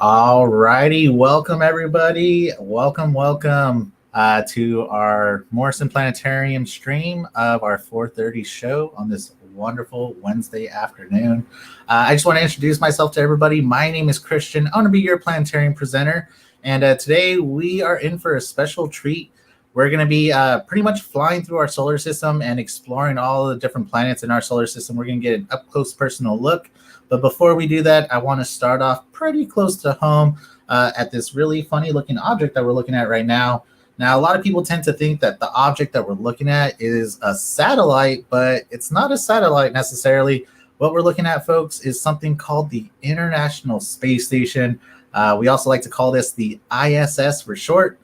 All righty, welcome everybody. Welcome to our Morrison Planetarium stream of our 4:30 show on this wonderful Wednesday afternoon. I just want to introduce myself to everybody. My name is Christian. I'm going to be your planetarium presenter, and today we are in for a special treat. We're going to be pretty much flying through our solar system and exploring all the different planets in our solar system. We're going to get an up-close personal look. But before we do that, I want to start off pretty close to home at this really funny looking object that we're looking at right now. Now, a lot of people tend to think that the object that we're looking at is a satellite, but it's not a satellite necessarily. What we're looking at, folks, is something called the International Space Station. We also like to call this the ISS for short.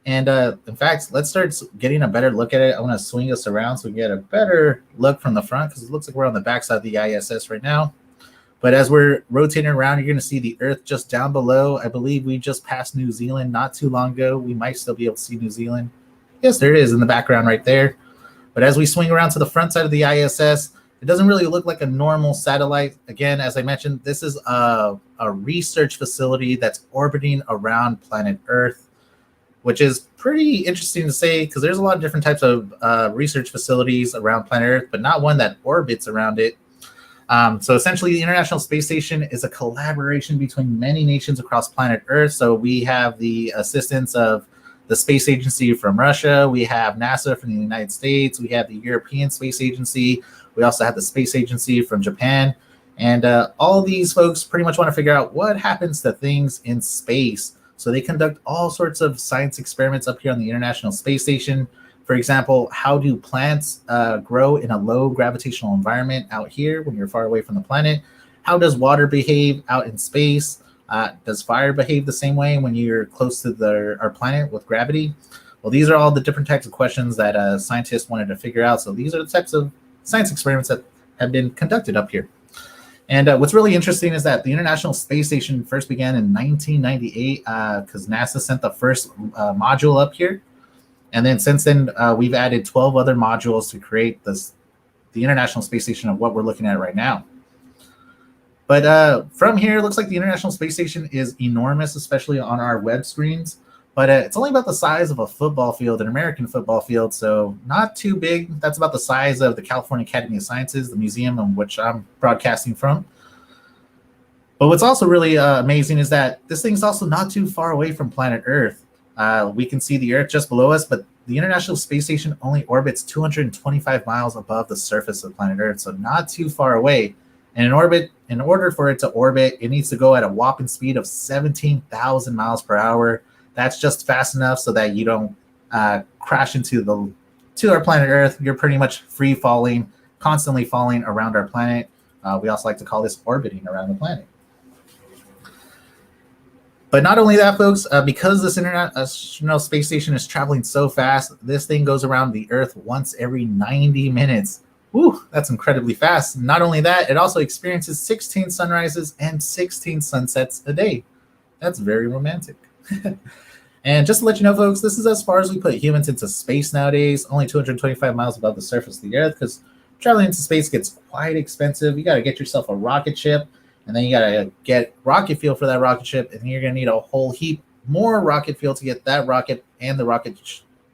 And in fact, let's start getting a better look at it. I want to swing us around so we get a better look from the front because it looks like we're on the backside of the ISS right now. But as we're rotating around, you're going to see the Earth just down below. I believe we just passed New Zealand not too long ago. We might still be able to see New Zealand. Yes, there it is in the background right there. But as we swing around to the front side of the ISS, it doesn't really look like a normal satellite. Again, as I mentioned, this is a research facility that's orbiting around planet Earth, which is pretty interesting to say because there's a lot of different types of research facilities around planet Earth, but not one that orbits around it. So essentially, the International Space Station is a collaboration between many nations across planet Earth. So we have the assistance of the Space Agency from Russia. We have NASA from the United States. We have the European Space Agency. We also have the Space Agency from Japan. And all these folks pretty much want to figure out what happens to things in space. So they conduct all sorts of science experiments up here on the International Space Station. For example, how do plants grow in a low gravitational environment out here when you're far away from the planet? How does water behave out in space? Does fire behave the same way when you're close to our planet with gravity? Well, these are all the different types of questions that scientists wanted to figure out. So these are the types of science experiments that have been conducted up here. And what's really interesting is that the International Space Station first began in 1998 because NASA sent the first module up here. And then since then, we've added 12 other modules to create the International Space Station of what we're looking at right now. But from here, it looks like the International Space Station is enormous, especially on our web screens. But it's only about the size of a football field, an American football field, so not too big. That's about the size of the California Academy of Sciences, the museum in which I'm broadcasting from. But what's also really amazing is that this thing's also not too far away from planet Earth. We can see the Earth just below us, but the International Space Station only orbits 225 miles above the surface of planet Earth, so not too far away. And in order for it to orbit, it needs to go at a whopping speed of 17,000 miles per hour. That's just fast enough so that you don't crash into our planet Earth. You're pretty much free falling, constantly falling around our planet. We also like to call this orbiting around the planet. But not only that, folks, because this International Space Station is traveling so fast, this thing goes around the Earth once every 90 minutes. Woo, that's incredibly fast. Not only that, it also experiences 16 sunrises and 16 sunsets a day. That's very romantic. And just to let you know, folks, this is as far as we put humans into space nowadays, only 225 miles above the surface of the Earth, because traveling into space gets quite expensive. You got to get yourself a rocket ship. And then you got to get rocket fuel for that rocket ship. And you're going to need a whole heap more rocket fuel to get that rocket and the rocket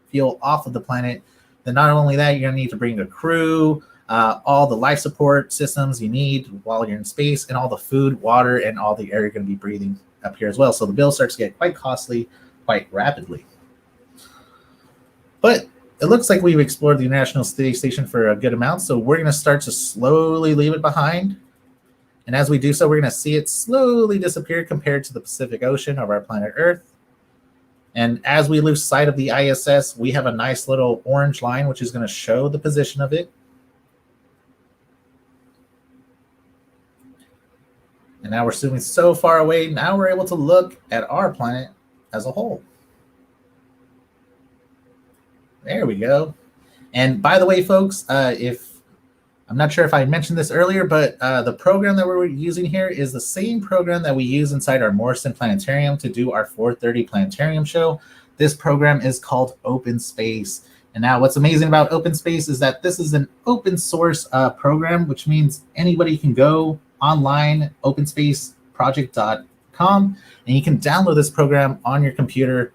fuel off of the planet. Then not only that, you're going to need to bring a crew, all the life support systems you need while you're in space, and all the food, water, and all the air you're going to be breathing up here as well. So the bill starts to get quite costly quite rapidly. But it looks like we've explored the International Space Station for a good amount. So we're going to start to slowly leave it behind. And as we do so, we're going to see it slowly disappear compared to the Pacific Ocean of our planet Earth. And as we lose sight of the ISS, we have a nice little orange line, which is going to show the position of it. And now we're zooming so far away, now we're able to look at our planet as a whole. There we go. And by the way, folks, I'm not sure if I mentioned this earlier, but the program that we're using here is the same program that we use inside our Morrison Planetarium to do our 4:30 Planetarium show. This program is called OpenSpace. And now what's amazing about OpenSpace is that this is an open source program, which means anybody can go online, OpenSpaceproject.com, OpenSpace.com, and you can download this program on your computer.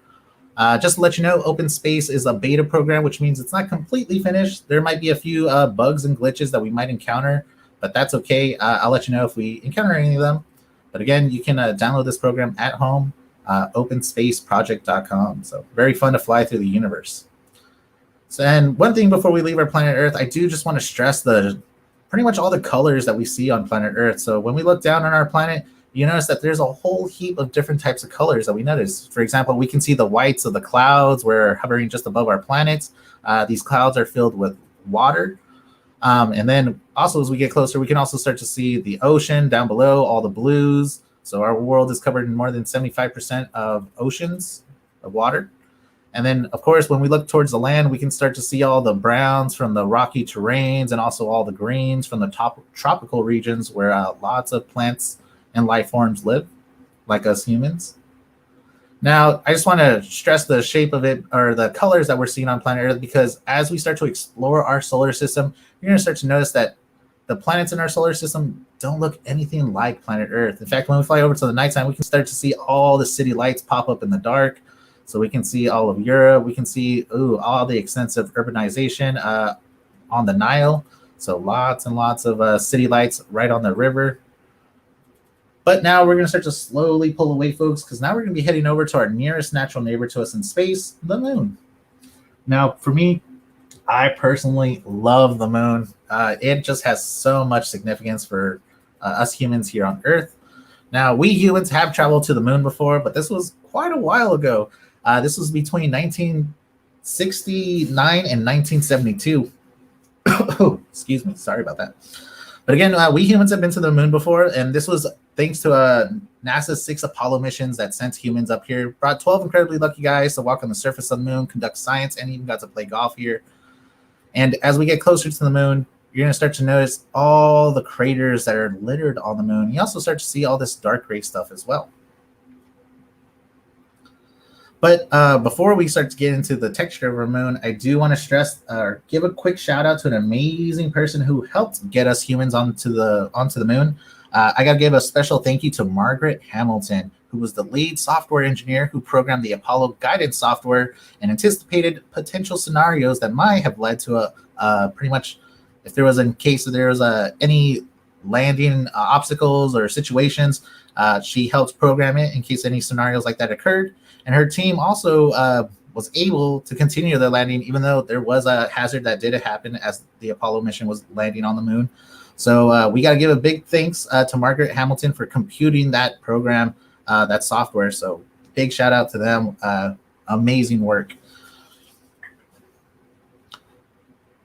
Just to let you know, OpenSpace is a beta program, which means it's not completely finished. There might be a few bugs and glitches that we might encounter, but that's okay. I'll let you know if we encounter any of them. But again, you can download this program at home, OpenSpaceProject.com. So very fun to fly through the universe. So, and one thing before we leave our planet Earth, I do just want to stress pretty much all the colors that we see on planet Earth. So when we look down on our planet, you notice that there's a whole heap of different types of colors that we notice. For example, we can see the whites of the clouds. We're hovering just above our planets. These clouds are filled with water. And then also as we get closer, we can also start to see the ocean down below, all the blues. So our world is covered in more than 75% of oceans of water. And then, of course, when we look towards the land, we can start to see all the browns from the rocky terrains and also all the greens from the tropical regions where lots of plants and life forms live, like us humans. Now, I just want to stress the shape of it, or the colors that we're seeing on planet Earth, because as we start to explore our solar system, you're going to start to notice that the planets in our solar system don't look anything like planet Earth. In fact, when we fly over to the nighttime, we can start to see all the city lights pop up in the dark. So we can see all of Europe. We can see all the extensive urbanization on the Nile. So lots and lots of city lights right on the river. But now we're going to start to slowly pull away, folks, because now we're going to be heading over to our nearest natural neighbor to us in space, the moon. Now, for me, I personally love the moon. It just has so much significance for us humans here on Earth. Now, we humans have traveled to the moon before, but this was quite a while ago. This was between 1969 and 1972. Excuse me. Sorry about that. But again, we humans have been to the moon before, and this was thanks to NASA's 6 Apollo missions that sent humans up here. Brought 12 incredibly lucky guys to walk on the surface of the moon, conduct science, and even got to play golf here. And as we get closer to the moon, you're going to start to notice all the craters that are littered on the moon. You also start to see all this dark gray stuff as well. But before we start to get into the texture of our moon, I do want to stress or give a quick shout out to an amazing person who helped get us humans onto the moon. I got to give a special thank you to Margaret Hamilton, who was the lead software engineer who programmed the Apollo guidance software and anticipated potential scenarios that might have led to pretty much, if there was any landing obstacles or situations, she helped program it in case any scenarios like that occurred. And her team also was able to continue the landing, even though there was a hazard that did happen as the Apollo mission was landing on the moon. So we got to give a big thanks to Margaret Hamilton for computing that program, that software. So big shout out to them. Amazing work.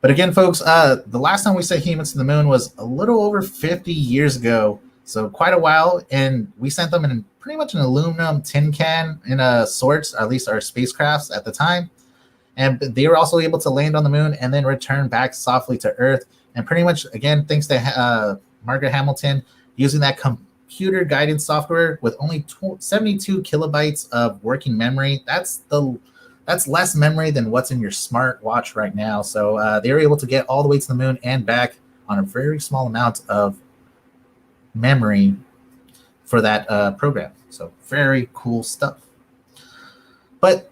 But again, folks, the last time we sent humans to the moon was a little over 50 years ago. So quite a while, and we sent them in pretty much an aluminum tin can in a sorts, at least our spacecrafts at the time. And they were also able to land on the moon and then return back softly to Earth. And pretty much, again, thanks to Margaret Hamilton, using that computer guidance software with only 72 kilobytes of working memory. That's less memory than what's in your smartwatch right now. So they were able to get all the way to the moon and back on a very small amount of memory for that program. So very cool stuff. But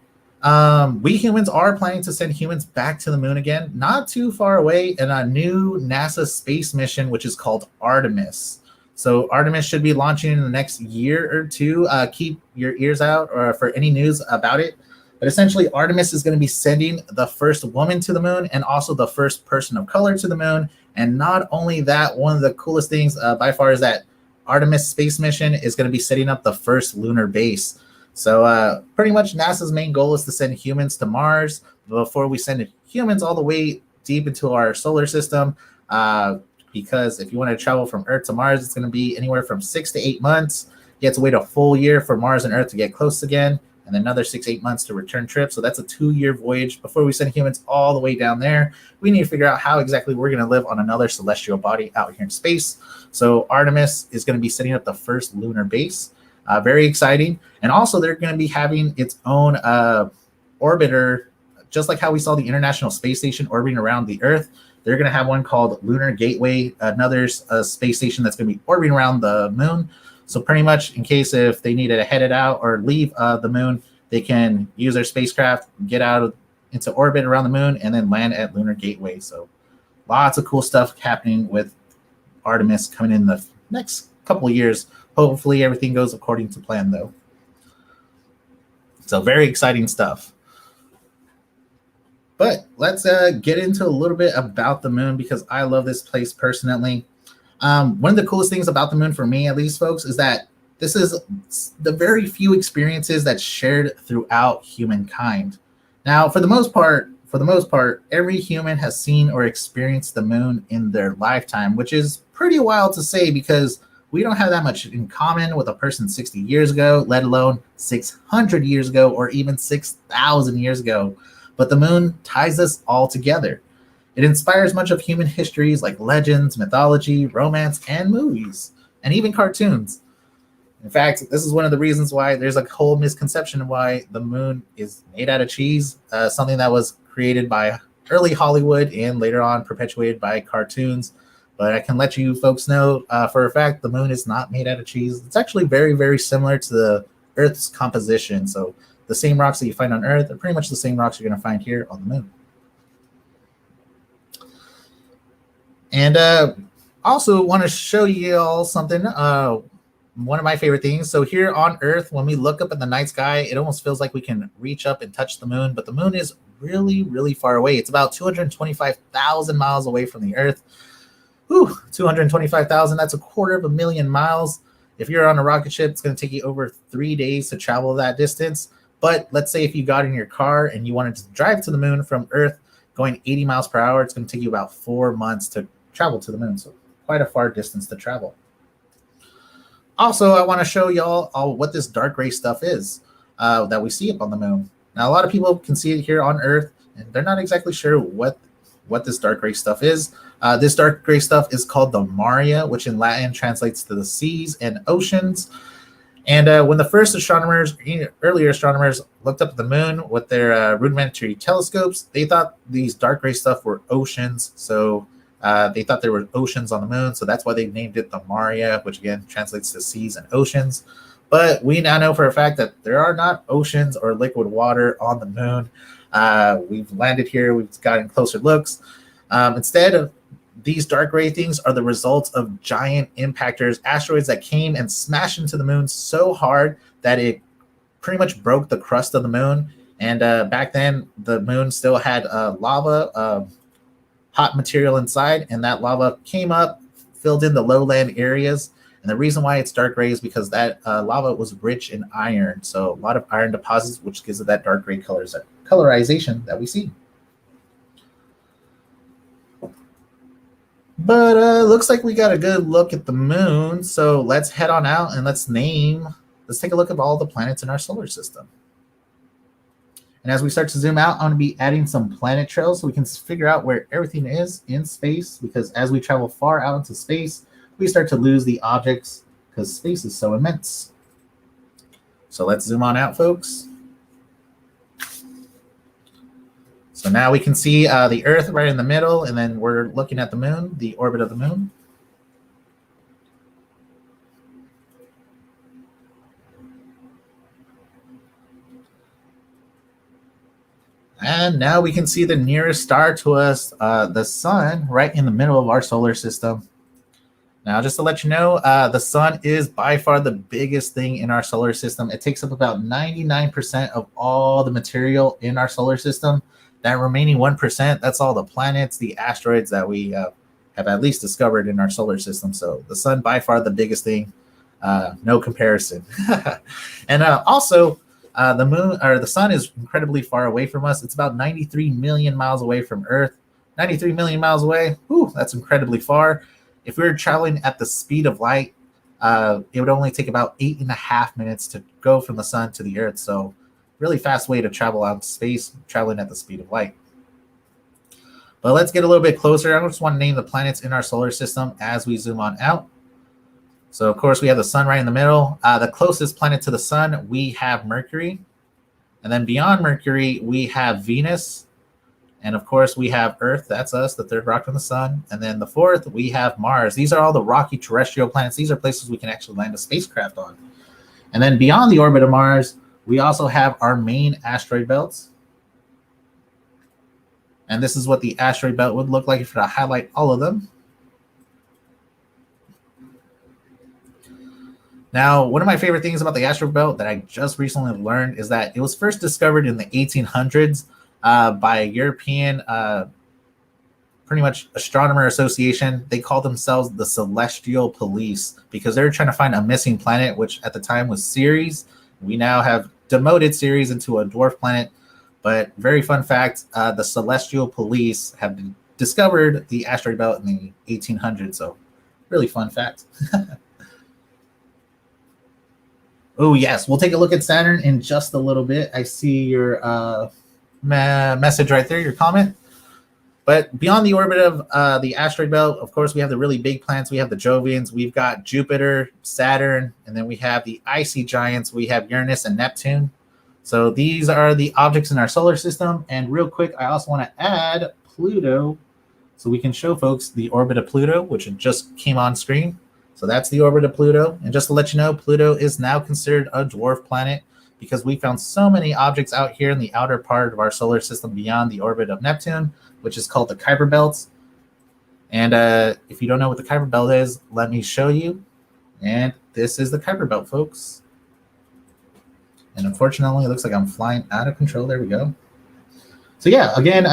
we humans are planning to send humans back to the moon again, not too far away, in a new NASA space mission, which is called Artemis. So Artemis should be launching in the next year or two. Keep your ears out for any news about it. But essentially, Artemis is going to be sending the first woman to the moon and also the first person of color to the moon. And not only that, one of the coolest things by far is that Artemis space mission is going to be setting up the first lunar base. So pretty much NASA's main goal is to send humans to Mars before we send humans all the way deep into our solar system. Because if you want to travel from Earth to Mars, it's going to be anywhere from 6 to 8 months. You have to wait a full year for Mars and Earth to get close again, and then another 6 to 8 months to return trip. So that's a 2-year voyage before we send humans all the way down there. We need to figure out how exactly we're going to live on another celestial body out here in space. So Artemis is going to be setting up the first lunar base. Very exciting. And also they're going to be having its own orbiter, just like how we saw the International Space Station orbiting around the Earth. They're going to have one called Lunar Gateway, another space station that's going to be orbiting around the moon. So pretty much in case if they needed to head it out or leave the moon, they can use their spacecraft, get out into orbit around the moon, and then land at Lunar Gateway. So lots of cool stuff happening with Artemis coming in the next couple of years. Hopefully everything goes according to plan, though. So very exciting stuff. But let's get into a little bit about the moon, because I love this place personally. One of the coolest things about the moon, for me at least, folks, is that this is the very few experiences that's shared throughout humankind. Now, for the most part, every human has seen or experienced the moon in their lifetime, which is pretty wild to say, because we don't have that much in common with a person 60 years ago, let alone 600 years ago, or even 6,000 years ago. But the moon ties us all together. It inspires much of human histories like legends, mythology, romance, and movies, and even cartoons. In fact, this is one of the reasons why there's a whole misconception of why the moon is made out of cheese, something that was created by early Hollywood and later on perpetuated by cartoons. But I can let you folks know for a fact the moon is not made out of cheese. It's actually very, very similar to the Earth's composition. So the same rocks that you find on Earth are pretty much the same rocks you're going to find here on the moon. And also want to show you all something. One of my favorite things. So here on Earth, when we look up at the night sky, it almost feels like we can reach up and touch the moon, but the moon is really, really far away. It's about 225,000 miles away from the Earth. Whew, 225,000, that's 250,000 miles. If you're on a rocket ship, it's going to take you over 3 days to travel that distance. But let's say if you got in your car and you wanted to drive to the moon from Earth going 80 miles per hour, it's going to take you about 4 months to travel to the moon. So quite a far distance to travel. Also, I want to show y'all what this dark gray stuff is that we see up on the moon. Now, a lot of people can see it here on Earth, and they're not exactly sure what this dark gray stuff is. This dark gray stuff is called the Maria, which in Latin translates to the seas and oceans. And when the first earlier astronomers looked up at the moon with their rudimentary telescopes, they thought these dark gray stuff were oceans. So they thought there were oceans on the moon. So that's why they named it the Maria, which again translates to seas and oceans. But we now know for a fact that there are not oceans or liquid water on the moon. We've landed here. We've gotten closer looks. Instead of these dark gray things are the result of giant impactors, asteroids that came and smashed into the moon so hard that it pretty much broke the crust of the moon. And back then, the moon still had lava, hot material inside, and that lava came up, filled in the lowland areas. And the reason why it's dark gray is because that lava was rich in iron. So a lot of iron deposits, which gives it that dark gray colorization that we see. But looks like we got a good look at the moon. So let's head on out and let's take a look at all the planets in our solar system. And as we start to zoom out, I'm going to be adding some planet trails so we can figure out where everything is in space, because as we travel far out into space, we start to lose the objects because space is so immense. So let's zoom on out, folks. So now we can see the Earth right in the middle, and then we're looking at the moon, the orbit of the moon. And now we can see the nearest star to us, the sun, right in the middle of our solar system. Now, just to let you know, the sun is by far the biggest thing in our solar system. It takes up about 99% of all the material in our solar system. That remaining 1%, that's all the planets, the asteroids that we have at least discovered in our solar system. So the sun, by far the biggest thing, no comparison. And also, the moon or the sun is incredibly far away from us. It's about 93 million miles away from Earth. 93 million miles away. Whew, that's incredibly far. If we were traveling at the speed of light, it would only take about 8.5 minutes to go from the sun to the Earth. So really fast way to travel out in space, traveling at the speed of light. But let's get a little bit closer. I just want to name the planets in our solar system as we zoom on out. So, of course, we have the sun right in the middle. The closest planet to the sun, we have Mercury. And then beyond Mercury, we have Venus. And of course, we have Earth, that's us, the third rock from the sun. And then the fourth, we have Mars. These are all the rocky terrestrial planets. These are places we can actually land a spacecraft on. And then beyond the orbit of Mars, we also have our main asteroid belts. And this is what the asteroid belt would look like if I highlight all of them. Now, one of my favorite things about the asteroid belt that I just recently learned is that it was first discovered in the 1800s by a European, pretty much astronomer association. They called themselves the Celestial Police because they were trying to find a missing planet, which at the time was Ceres. We now have demoted Ceres into a dwarf planet. But very fun fact, the Celestial Police have discovered the asteroid belt in the 1800s. So really fun fact. Oh, yes. We'll take a look at Saturn in just a little bit. I see your message right there, your comment. But beyond the orbit of the asteroid belt, of course, we have the really big planets. We have the Jovians. We've got Jupiter, Saturn, and then we have the icy giants. We have Uranus and Neptune. So these are the objects in our solar system. And real quick, I also want to add Pluto so we can show folks the orbit of Pluto, which just came on screen. So that's the orbit of Pluto. And just to let you know, Pluto is now considered a dwarf planet because we found so many objects out here in the outer part of our solar system beyond the orbit of Neptune, which is called the Kuiper Belt. And if you don't know what the Kuiper Belt is, let me show you. And this is the Kuiper Belt, folks. And unfortunately, it looks like I'm flying out of control. There we go. So yeah, again,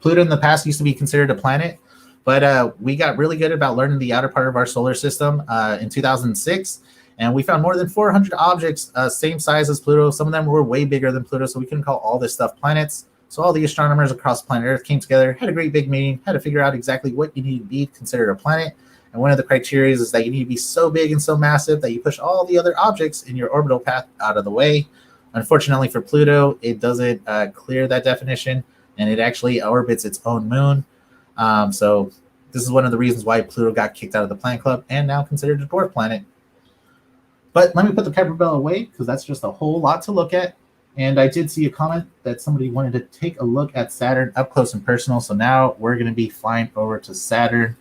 Pluto in the past used to be considered a planet. But we got really good about learning the outer part of our solar system in 2006. And we found more than 400 objects same size as Pluto. Some of them were way bigger than Pluto, so we couldn't call all this stuff planets. So all the astronomers across planet Earth came together, had a great big meeting, had to figure out exactly what you need to be considered a planet. And one of the criteria is that you need to be so big and so massive that you push all the other objects in your orbital path out of the way. Unfortunately for Pluto, it doesn't clear that definition, and it actually orbits its own moon. So this is one of the reasons why Pluto got kicked out of the Planet Club and now considered a dwarf planet. But let me put the Kuiper Belt away because that's just a whole lot to look at. And I did see a comment that somebody wanted to take a look at Saturn up close and personal. So now we're going to be flying over to Saturn.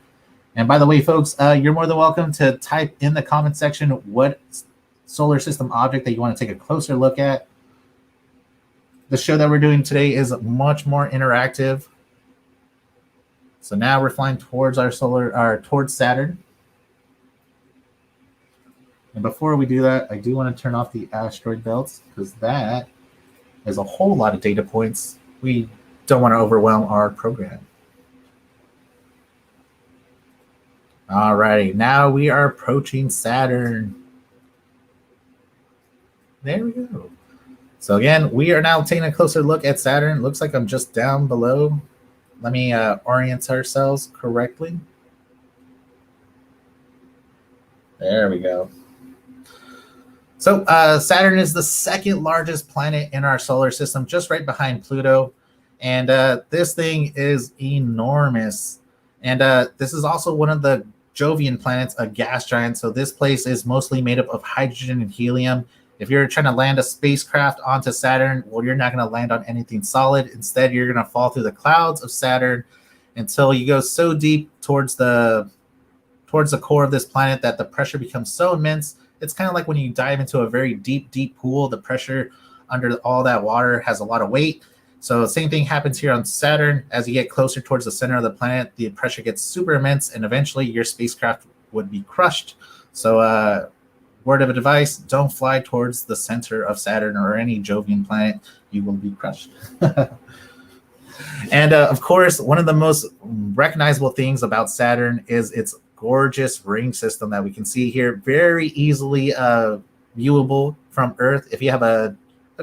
And by the way, folks, you're more than welcome to type in the comment section what solar system object that you want to take a closer look at. The show that we're doing today is much more interactive. So now we're flying towards towards Saturn. And before we do that, I do want to turn off the asteroid belts because that is a whole lot of data points. We don't want to overwhelm our program. All right, now we are approaching Saturn. There we go. So again, we are now taking a closer look at Saturn. It looks like I'm just down below. Let me orient ourselves correctly. There we go. So Saturn is the second largest planet in our solar system, just right behind Pluto. And this thing is enormous. And this is also one of the Jovian planets, a gas giant. So this place is mostly made up of hydrogen and helium. If you're trying to land a spacecraft onto Saturn, well, you're not going to land on anything solid. Instead, you're going to fall through the clouds of Saturn until you go so deep towards the core of this planet that the pressure becomes so immense. It's kind of like when you dive into a very deep, deep pool, the pressure under all that water has a lot of weight. So the same thing happens here on Saturn. As you get closer towards the center of the planet, the pressure gets super immense, and eventually your spacecraft would be crushed. So word of advice, don't fly towards the center of Saturn or any Jovian planet. You will be crushed. And of course, one of the most recognizable things about Saturn is its gorgeous ring system that we can see here, very easily viewable from Earth. If you have a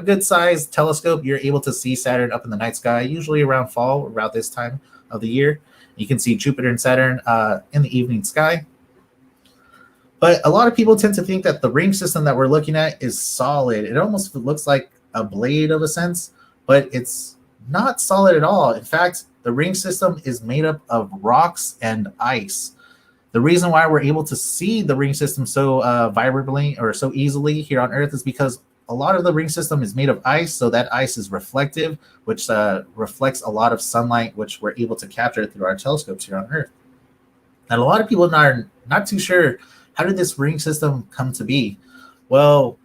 good sized telescope, you're able to see Saturn up in the night sky, usually around fall, about this time of the year. You can see Jupiter and Saturn in the evening sky. But a lot of people tend to think that the ring system that we're looking at is solid. It almost looks like a blade of a sense, but it's not solid at all. In fact, the ring system is made up of rocks and ice. The reason why we're able to see the ring system so vibrantly or so easily here on Earth is because a lot of the ring system is made of ice, so that ice is reflective, which reflects a lot of sunlight, which we're able to capture through our telescopes here on Earth. And a lot of people are not too sure, how did this ring system come to be? Well,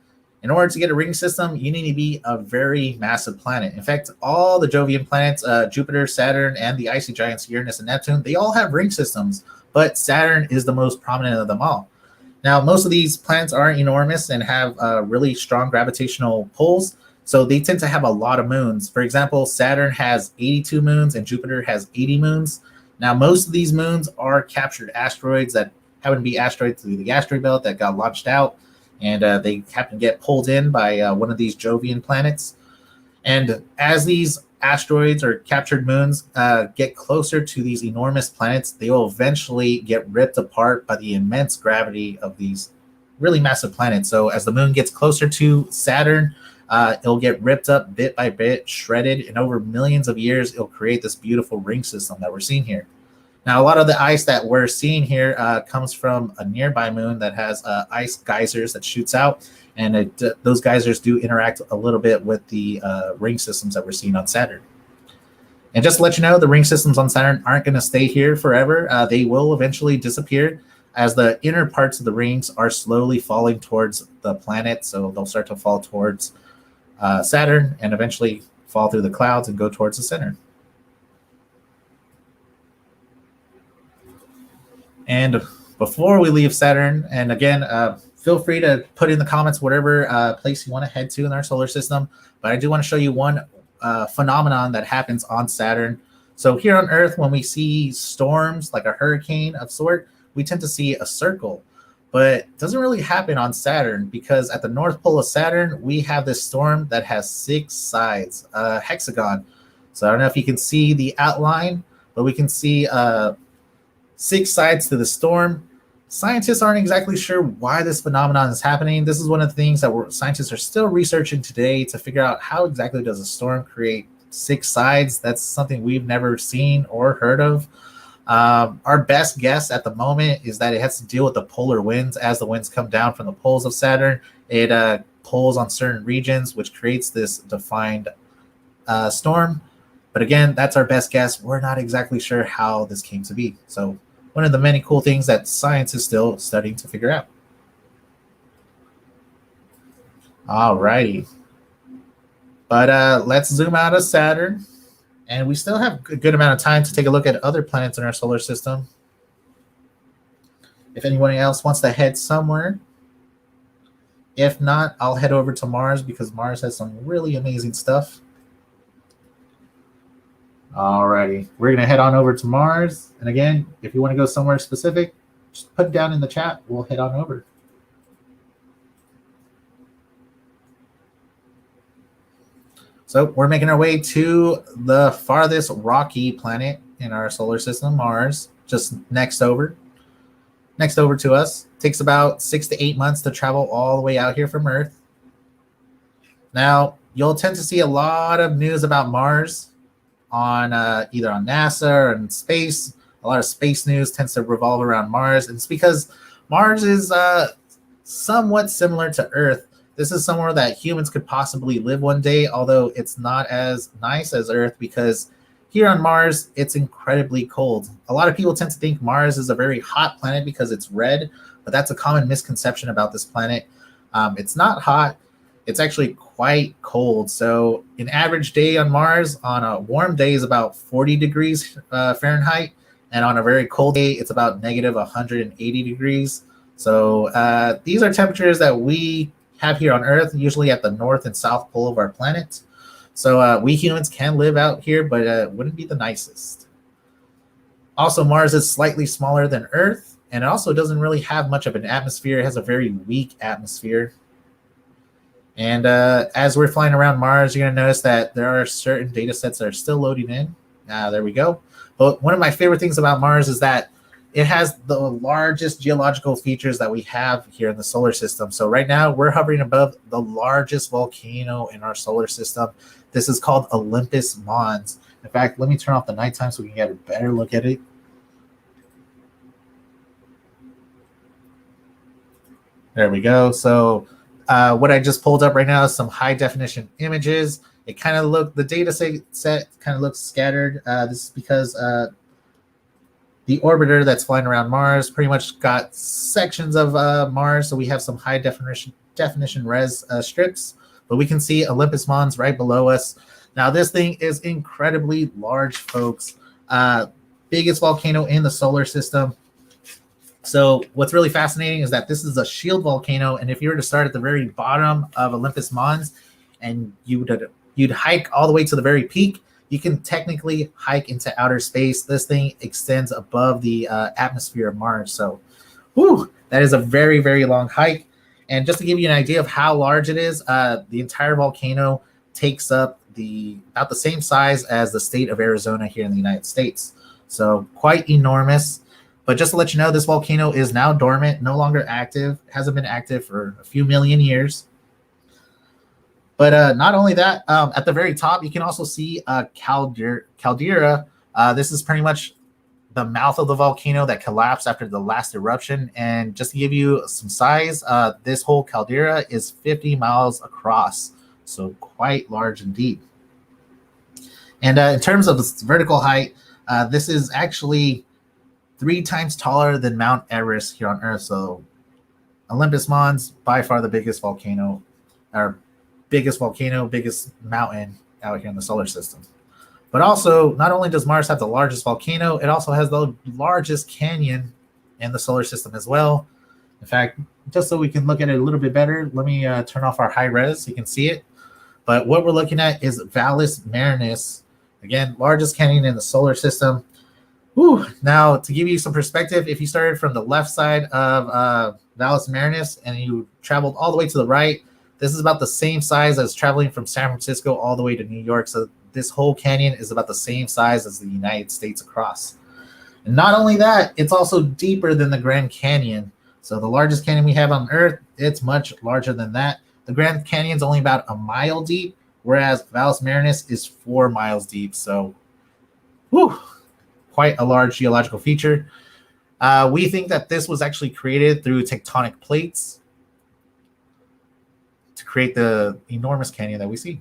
in order to get a ring system, you need to be a very massive planet. In fact, all the Jovian planets, Jupiter, Saturn, and the icy giants Uranus and Neptune, they all have ring systems, but Saturn is the most prominent of them all. Now, most of these planets are enormous and have really strong gravitational pulls, so they tend to have a lot of moons. For example, Saturn has 82 moons and Jupiter has 80 moons. Now, most of these moons are captured asteroids that happen to be asteroids through the asteroid belt that got launched out, and they happen to get pulled in by one of these Jovian planets. And as these asteroids or captured moons get closer to these enormous planets, they will eventually get ripped apart by the immense gravity of these really massive planets. So as the moon gets closer to Saturn, it'll get ripped up bit by bit, shredded, and over millions of years, it'll create this beautiful ring system that we're seeing here. Now, a lot of the ice that we're seeing here comes from a nearby moon that has ice geysers that shoots out, and those geysers do interact a little bit with the ring systems that we're seeing on Saturn. And just to let you know, the ring systems on Saturn aren't going to stay here forever. They will eventually disappear as the inner parts of the rings are slowly falling towards the planet. So they'll start to fall towards Saturn and eventually fall through the clouds and go towards the center. And before we leave Saturn, and again, feel free to put in the comments whatever place you want to head to in our solar system. But I do want to show you one phenomenon that happens on Saturn. So here on Earth, when we see storms like a hurricane of sort, we tend to see a circle. But it doesn't really happen on Saturn, because at the North Pole of Saturn, we have this storm that has 6 sides, a hexagon. So I don't know if you can see the outline, but we can see 6 sides to the storm. Scientists aren't exactly sure why this phenomenon is happening. This is one of the things that scientists are still researching today to figure out how exactly does a storm create 6 sides. That's something we've never seen or heard of. Our best guess at the moment is that it has to deal with the polar winds. As the winds come down from the poles of Saturn, it pulls on certain regions, which creates this defined storm. But again, that's our best guess. We're not exactly sure how this came to be. So one of the many cool things that science is still studying to figure out. All righty. But let's zoom out of Saturn. And we still have a good amount of time to take a look at other planets in our solar system. If anyone else wants to head somewhere. If not, I'll head over to Mars, because Mars has some really amazing stuff. Alrighty, we're going to head on over to Mars. And again, if you want to go somewhere specific, just put it down in the chat. We'll head on over. So we're making our way to the farthest rocky planet in our solar system, Mars, just next over to us. It takes about 6 to 8 months to travel all the way out here from Earth. Now, you'll tend to see a lot of news about Mars on either on NASA or in space. A lot of space news tends to revolve around Mars, and it's because Mars is somewhat similar to Earth. This is somewhere that humans could possibly live one day, although it's not as nice as Earth, because here on Mars, it's incredibly cold. A lot of people tend to think Mars is a very hot planet because it's red, but that's a common misconception about this planet. It's not hot. It's actually quite cold. So an average day on Mars on a warm day is about 40 degrees Fahrenheit. And on a very cold day, it's about negative 180 degrees. So these are temperatures that we have here on Earth, usually at the north and south pole of our planet. So we humans can live out here, but it wouldn't be the nicest. Also, Mars is slightly smaller than Earth, and it also doesn't really have much of an atmosphere. It has a very weak atmosphere. And as we're flying around Mars, you're going to notice that there are certain data sets that are still loading in. There we go. But one of my favorite things about Mars is that it has the largest geological features that we have here in the solar system. So right now we're hovering above the largest volcano in our solar system. This is called Olympus Mons. In fact, let me turn off the nighttime so we can get a better look at it. There we go. So What I just pulled up right now is some high definition images. It kind of the data set kind of looks scattered. This is because the orbiter that's flying around Mars pretty much got sections of Mars. So we have some high definition res strips, but we can see Olympus Mons right below us. Now this thing is incredibly large, folks. Biggest volcano in the solar system. So what's really fascinating is that this is a shield volcano, and if you were to start at the very bottom of Olympus Mons and you'd hike all the way to the very peak, you can technically hike into outer space. This thing extends above the atmosphere of Mars. So that is a very, very long hike. And just to give you an idea of how large it is, the entire volcano takes up about the same size as the state of Arizona here in the United States. So quite enormous. But just to let you know, this volcano is now dormant, no longer active, hasn't been active for a few million years. But not only that, at the very top, you can also see a caldera. This is pretty much the mouth of the volcano that collapsed after the last eruption. And just to give you some size, this whole caldera is 50 miles across. So quite large indeed. And in terms of its vertical height, this is actually 3 times taller than Mount Everest here on Earth. So Olympus Mons, by far the biggest volcano, biggest mountain out here in the solar system. But also, not only does Mars have the largest volcano, it also has the largest canyon in the solar system as well. In fact, just so we can look at it a little bit better, let me turn off our high res so you can see it. But what we're looking at is Valles Marineris, again, largest canyon in the solar system. Now, to give you some perspective, if you started from the left side of Valles Marineris and you traveled all the way to the right, this is about the same size as traveling from San Francisco all the way to New York. So this whole canyon is about the same size as the United States across. And not only that, it's also deeper than the Grand Canyon. So the largest canyon we have on Earth, it's much larger than that. The Grand Canyon is only about a mile deep, whereas Valles Marineris is 4 miles deep. So, quite a large geological feature. We think that this was actually created through tectonic plates to create the enormous canyon that we see.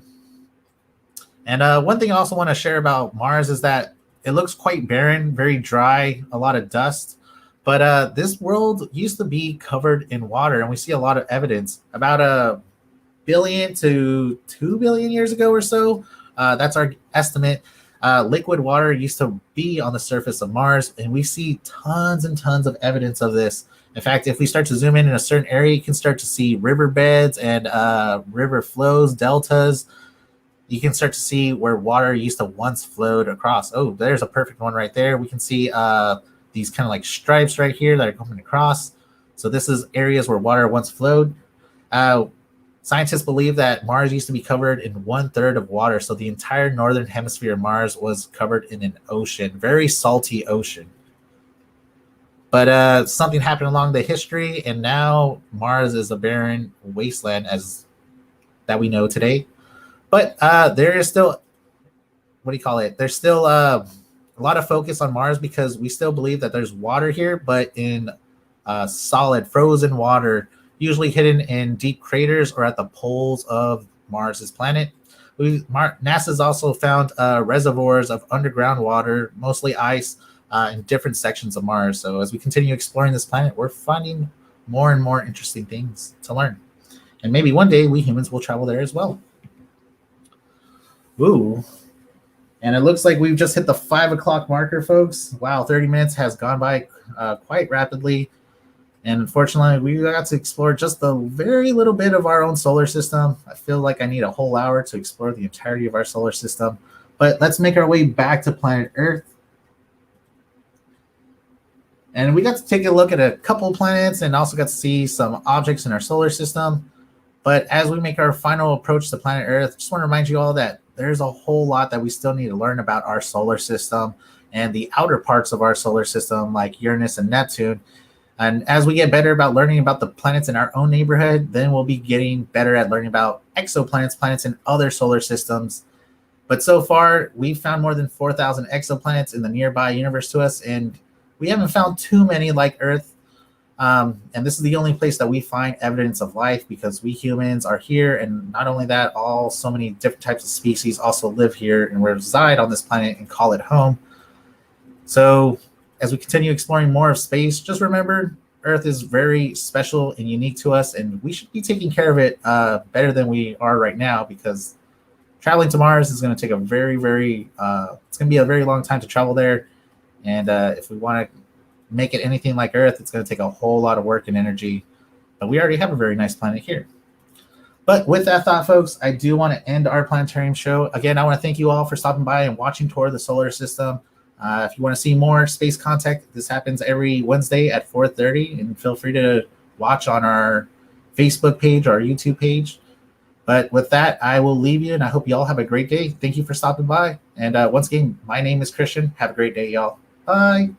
And one thing I also want to share about Mars is that it looks quite barren, very dry, a lot of dust. But this world used to be covered in water, and we see a lot of evidence. About 1 billion to 2 billion years ago or so, that's our estimate, liquid water used to be on the surface of Mars, and we see tons and tons of evidence of this. In fact, if we start to zoom in a certain area, you can start to see riverbeds and river flows, deltas. You can start to see where water used to once flowed across. Oh, there's a perfect one right there. We can see these kind of like stripes right here that are coming across. So this is areas where water once flowed. Scientists believe that Mars used to be covered in 1/3 of water. So the entire northern hemisphere of Mars was covered in an ocean, very salty ocean. But something happened along the history, and now Mars is a barren wasteland as that we know today. But there is still, there's still a lot of focus on Mars because we still believe that there's water here, but in solid frozen water, usually hidden in deep craters or at the poles of Mars's planet. NASA's also found reservoirs of underground water, mostly ice, in different sections of Mars. So as we continue exploring this planet, we're finding more and more interesting things to learn. And maybe one day we humans will travel there as well. Ooh. And it looks like we've just hit the 5 o'clock marker, folks. Wow, 30 minutes has gone by quite rapidly. And unfortunately, we got to explore just a very little bit of our own solar system. I feel like I need a whole hour to explore the entirety of our solar system. But let's make our way back to planet Earth. And we got to take a look at a couple planets and also got to see some objects in our solar system. But as we make our final approach to planet Earth, I just want to remind you all that there's a whole lot that we still need to learn about our solar system and the outer parts of our solar system, like Uranus and Neptune. And as we get better about learning about the planets in our own neighborhood, then we'll be getting better at learning about exoplanets, planets in other solar systems. But so far, we've found more than 4,000 exoplanets in the nearby universe to us, and we haven't found too many like Earth. And this is the only place that we find evidence of life because we humans are here. And not only that, so many different types of species also live here and reside on this planet and call it home. So as we continue exploring more of space, just remember Earth is very special and unique to us, and we should be taking care of it better than we are right now, because traveling to Mars is going to take a very, very, it's going to be a very long time to travel there. And if we want to make it anything like Earth, it's going to take a whole lot of work and energy. But we already have a very nice planet here. But with that thought, folks, I do want to end our planetarium show. Again, I want to thank you all for stopping by and watching Tour of the Solar System. If you want to see more space content, this happens every Wednesday at 4:30, and feel free to watch on our Facebook page or our YouTube page. But with that, I will leave you, and I hope you all have a great day. Thank you for stopping by. And once again, my name is Christian. Have a great day, y'all. Bye.